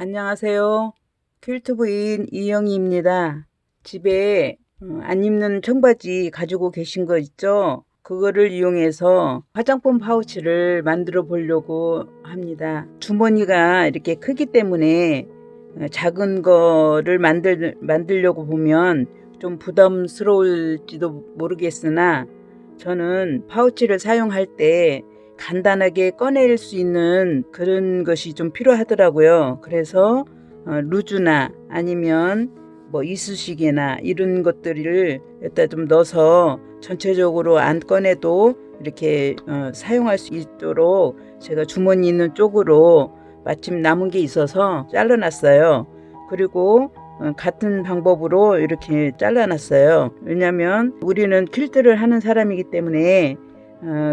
안녕하세요. 퀼트 부인 이영희입니다. 집에 안 입는 청바지 가지고 계신 거 있죠? 그거를 이용해서 화장품 파우치를 만들어 보려고 합니다. 주머니가 이렇게 크기 때문에 작은 거를 만들려고 보면 좀 부담스러울지도 모르겠으나 저는 파우치를 사용할 때 간단하게 꺼낼 수 있는 그런 것이 좀 필요하더라고요. 그래서 루즈나 아니면 뭐 이쑤시개나 이런 것들을 여기다 좀 넣어서 전체적으로 안 꺼내도 이렇게 사용할 수 있도록 제가 주머니 있는 쪽으로 마침 남은 게 있어서 잘라놨어요. 그리고 같은 방법으로 이렇게 잘라놨어요. 왜냐면 우리는 퀼트를 하는 사람이기 때문에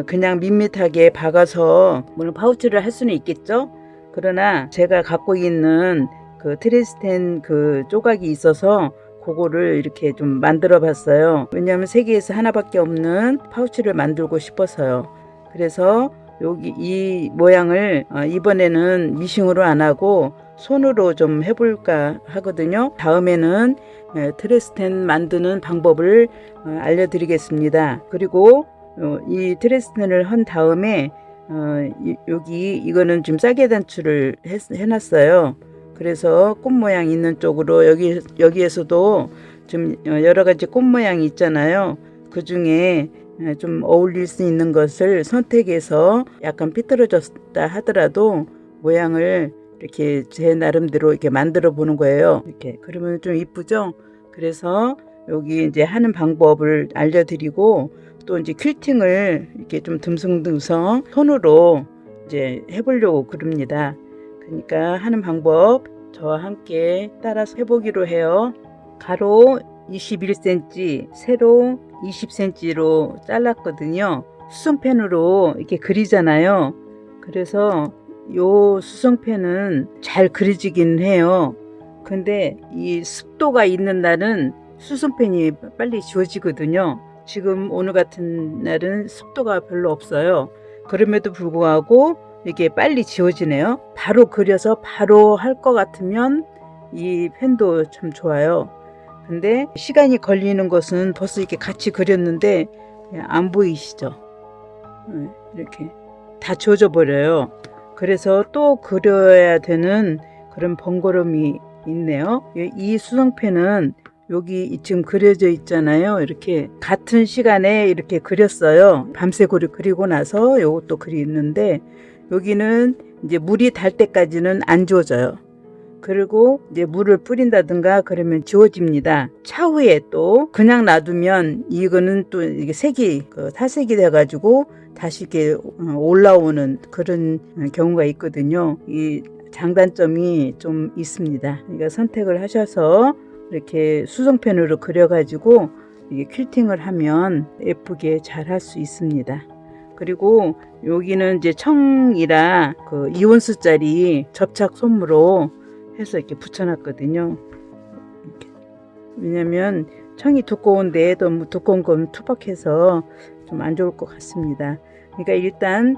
그냥 밋밋하게 박아서 물론 파우치를 할 수는 있겠죠. 그러나 제가 갖고 있는 그 트레스텐 그 조각이 있어서 그거를 이렇게 좀 만들어 봤어요. 왜냐하면 세계에서 하나밖에 없는 파우치를 만들고 싶어서요. 그래서 여기 이 모양을 이번에는 미싱으로 안 하고 손으로 좀 해볼까 하거든요. 다음에는 트레스텐 만드는 방법을 알려드리겠습니다. 그리고 이 트레스텐을 한 다음에 여기 이거는 지금 싸게 단추를 해놨어요. 그래서 꽃 모양 있는 쪽으로 여기에서도 좀 여러 가지 꽃 모양이 있잖아요. 그 중에 좀 어울릴 수 있는 것을 선택해서 약간 삐뚤어졌다 하더라도 모양을 이렇게 제 나름대로 이렇게 만들어 보는 거예요. 이렇게 그러면 좀 이쁘죠? 그래서 여기 이제 하는 방법을 알려드리고 또 이제 퀼팅을 이렇게 좀 듬성듬성 손으로 이제 해보려고 그럽니다. 그러니까 하는 방법 저와 함께 따라서 해보기로 해요. 가로 21cm, 세로 20cm로 잘랐거든요. 수성펜으로 이렇게 그리잖아요. 그래서 요 수성펜은 잘 그려지긴 해요. 근데 이 습도가 있는 날은 수성펜이 빨리 지워지거든요. 지금 오늘 같은 날은 습도가 별로 없어요. 그럼에도 불구하고 이게 빨리 지워지네요. 바로 그려서 바로 할 것 같으면 이 펜도 참 좋아요. 근데 시간이 걸리는 것은 벌써 이렇게 같이 그렸는데 안 보이시죠? 이렇게 다 지워져 버려요. 그래서 또 그려야 되는 그런 번거로움이 있네요. 이 수성펜은 여기 지금 그려져 있잖아요. 이렇게 같은 시간에 이렇게 그렸어요. 밤새 그리고 나서 요것도 그리는데 여기는 이제 물이 달 때까지는 안 지워져요. 그리고 이제 물을 뿌린다든가 그러면 지워집니다. 차후에 또 그냥 놔두면 이거는 또 이게 색이 탈색이 돼가지고 다시 이렇게 올라오는 그런 경우가 있거든요. 이 장단점이 좀 있습니다. 그러니까 선택을 하셔서 이렇게 수성펜으로 그려가지고 이게 퀼팅을 하면 예쁘게 잘 할 수 있습니다. 그리고 여기는 이제 청이라 그 이온스짜리 접착 솜으로 해서 이렇게 붙여놨거든요. 이렇게. 왜냐면 청이 두꺼운데 너무 두꺼운 건 투박해서 좀 안 좋을 것 같습니다. 그러니까 일단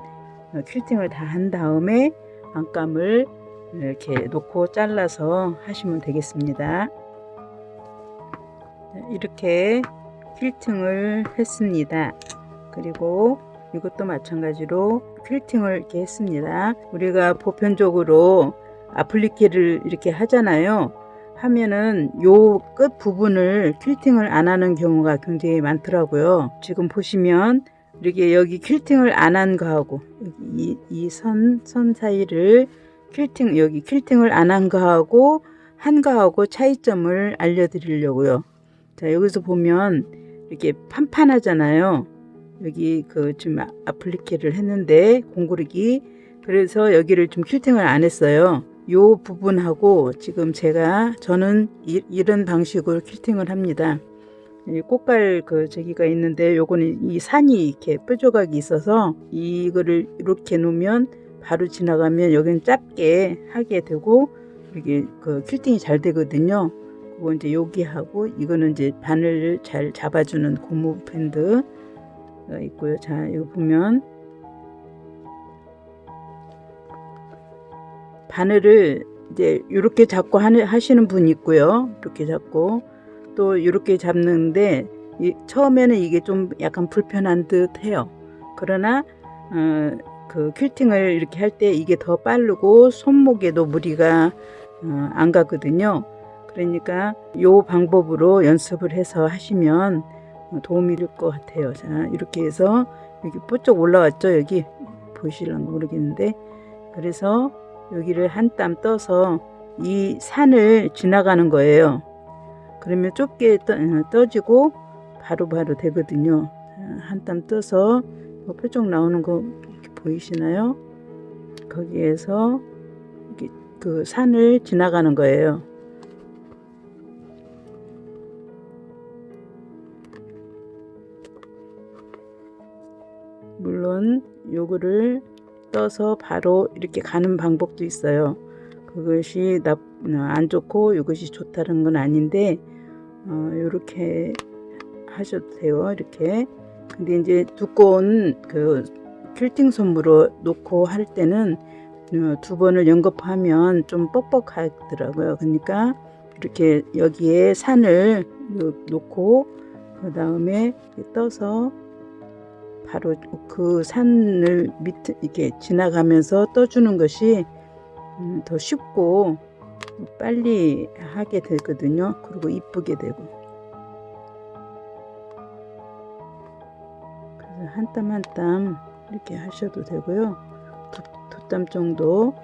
퀼팅을 다 한 다음에 안감을 이렇게 놓고 잘라서 하시면 되겠습니다. 이렇게 퀼팅을 했습니다. 그리고 이것도 마찬가지로 퀼팅을 이렇게 했습니다. 우리가 보편적으로 아플리케를 이렇게 하잖아요. 하면은 요 끝 부분을 퀼팅을 안 하는 경우가 굉장히 많더라고요. 지금 보시면 이렇게 여기 퀼팅을 안 한 거하고 이 선 사이를 여기 퀼팅을 안 한 거하고 한 거하고 차이점을 알려드리려고요. 자, 여기서 보면 이렇게 판판하잖아요. 여기 지금 아플리케를 했는데 공구르기, 그래서 여기를 좀 퀼팅을 안 했어요. 요 부분하고 지금 저는 이런 방식으로 퀼팅을 합니다. 이 꽃갈 저기가 있는데 요거는 이 산이 이렇게 뾰족하게 있어서 이거를 이렇게 놓으면 바로 지나가면 여기는 짧게 하게 되고 이게 퀼팅이 잘 되거든요. 그거 이제 여기하고 이거는 이제 바늘을 잘 잡아주는 고무 밴드가 있고요. 자, 이거 보면 바늘을 이제 이렇게 잡고 하시는 분이 있고요. 이렇게 잡고 또 이렇게 잡는데 처음에는 이게 좀 약간 불편한 듯 해요. 그러나 그 퀼팅을 이렇게 할 때 이게 더 빠르고 손목에도 무리가 안 가거든요. 그러니까 이 방법으로 연습을 해서 하시면 도움이 될 것 같아요. 자, 이렇게 해서 여기 뽀쩍 올라왔죠. 여기 보이실런가 모르겠는데, 그래서 여기를 한 땀 떠서 이 산을 지나가는 거예요. 그러면 좁게 떠지고 바로 되거든요. 한 땀 떠서 뾰족 나오는 거 보이시나요? 거기에서 그 산을 지나가는 거예요. 물론 요거를 떠서 바로 이렇게 가는 방법도 있어요. 그것이 안 좋고 이것이 좋다는 건 아닌데 이렇게 하셔도 돼요. 이렇게. 근데 이제 두꺼운 그 퀼팅 솜으로 놓고 할 때는 두 번을 연급하면 좀 뻑뻑하더라고요. 그러니까 이렇게 여기에 산을 놓고 그 다음에 떠서 바로 그 산을 밑에 이렇게 지나가면서 떠주는 것이 더 쉽고 빨리 하게 되거든요. 그리고 이쁘게 되고. 그래서 한 땀 한 땀 이렇게 하셔도 되고요. 두 땀 정도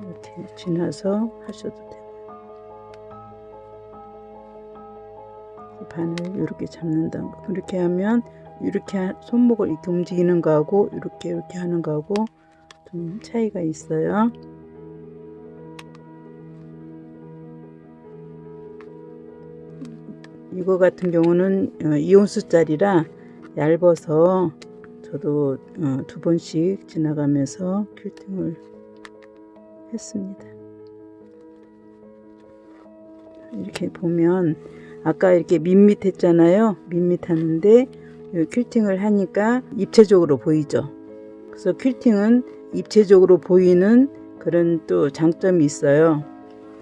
이렇게 지나서 하셔도 되고. 바늘 이렇게 잡는다는 거. 그렇게 하면 이렇게 손목을 이렇게 움직이는 거하고 이렇게 하는 거하고 좀 차이가 있어요. 이거 같은 경우는 2온스짜리라 얇아서 저도 두 번씩 지나가면서 퀼팅을 했습니다. 이렇게 보면 아까 이렇게 밋밋했잖아요. 밋밋하는데 퀼팅을 하니까 입체적으로 보이죠. 그래서 퀼팅은 입체적으로 보이는 그런 또 장점이 있어요.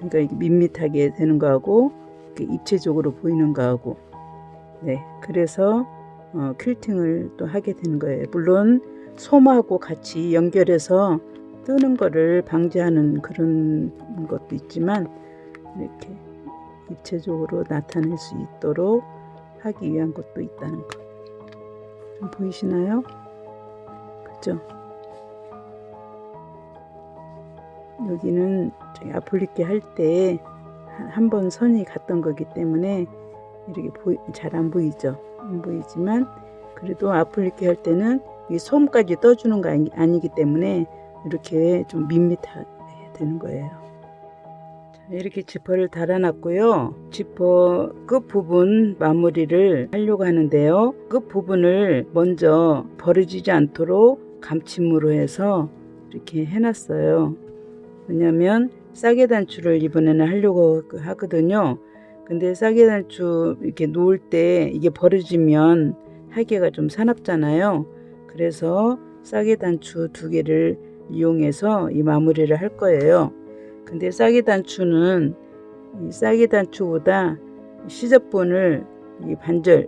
그러니까 밋밋하게 되는 거하고 입체적으로 보이는 거하고, 네, 그래서 퀼팅을 또 하게 되는 거예요. 물론 솜하고 같이 연결해서 뜨는 거를 방지하는 그런 것도 있지만 이렇게 입체적으로 나타낼 수 있도록 하기 위한 것도 있다는 거. 좀 보이시나요? 그죠? 여기는 저기 아플리케 할 때 한 번 선이 갔던 거기 때문에 이렇게 잘 안 보이죠? 안 보이지만 그래도 아플리케 할 때는 이 솜까지 떠주는 거 아니기 때문에 이렇게 좀 밋밋하게 되는 거예요. 자, 이렇게 지퍼를 달아놨고요. 지퍼 끝부분 마무리를 하려고 하는데요. 끝부분을 먼저 벌어지지 않도록 감침으로 해서 이렇게 해놨어요. 왜냐면 싸게 단추를 이번에는 하려고 하거든요. 근데 싸게 단추 이렇게 놓을 때 이게 벌어지면 하기가 좀 사납잖아요. 그래서 싸게 단추 2개를 이용해서 이 마무리를 할 거예요. 근데 싸게 단추는 이 싸게 단추보다 시접본을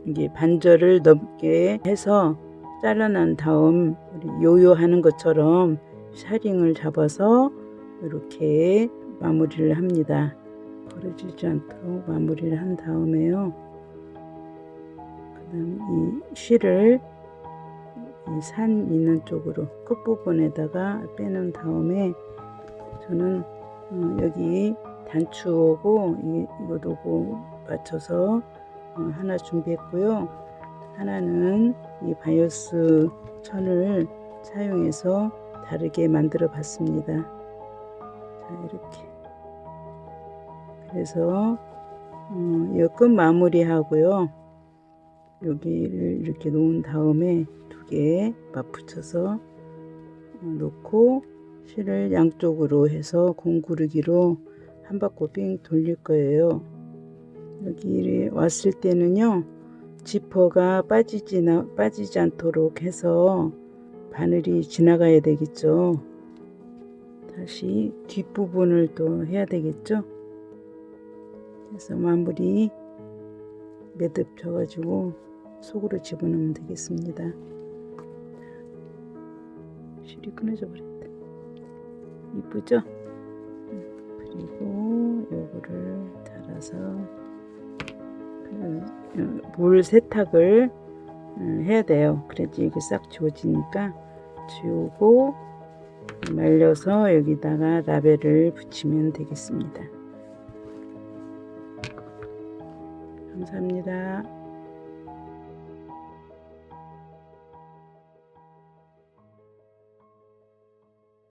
이게 반절을 넘게 해서 잘라난 다음 우리 요요 하는 것처럼 샤링을 잡아서 이렇게 마무리를 합니다. 벌어지지 않도록 마무리를 한 다음에요. 그 다음 이 실을 이 산 있는 쪽으로 끝부분에다가 빼놓은 다음에 저는 여기 단추하고 이거도 맞춰서 하나 준비했고요. 하나는 이 바이오스 천을 사용해서 다르게 만들어 봤습니다. 자, 이렇게. 그래서 이 끝 마무리 하고요. 여기를 이렇게 놓은 다음에 2개 맞붙여서 놓고 실을 양쪽으로 해서 공구르기로 한 바퀴 빙 돌릴 거예요. 여기 왔을 때는요, 지퍼가 빠지지 않도록 해서 바늘이 지나가야 되겠죠. 다시 뒷부분을 또 해야 되겠죠. 그래서 마무리 매듭 져가지고 속으로 집어넣으면 되겠습니다. 실이 끊어져 버렸다. 이쁘죠? 그리고 요거를 달아서 물 세탁을 해야 돼요. 그래야지 이게 싹 지워지니까 지우고 말려서 여기다가 라벨을 붙이면 되겠습니다. 감사합니다.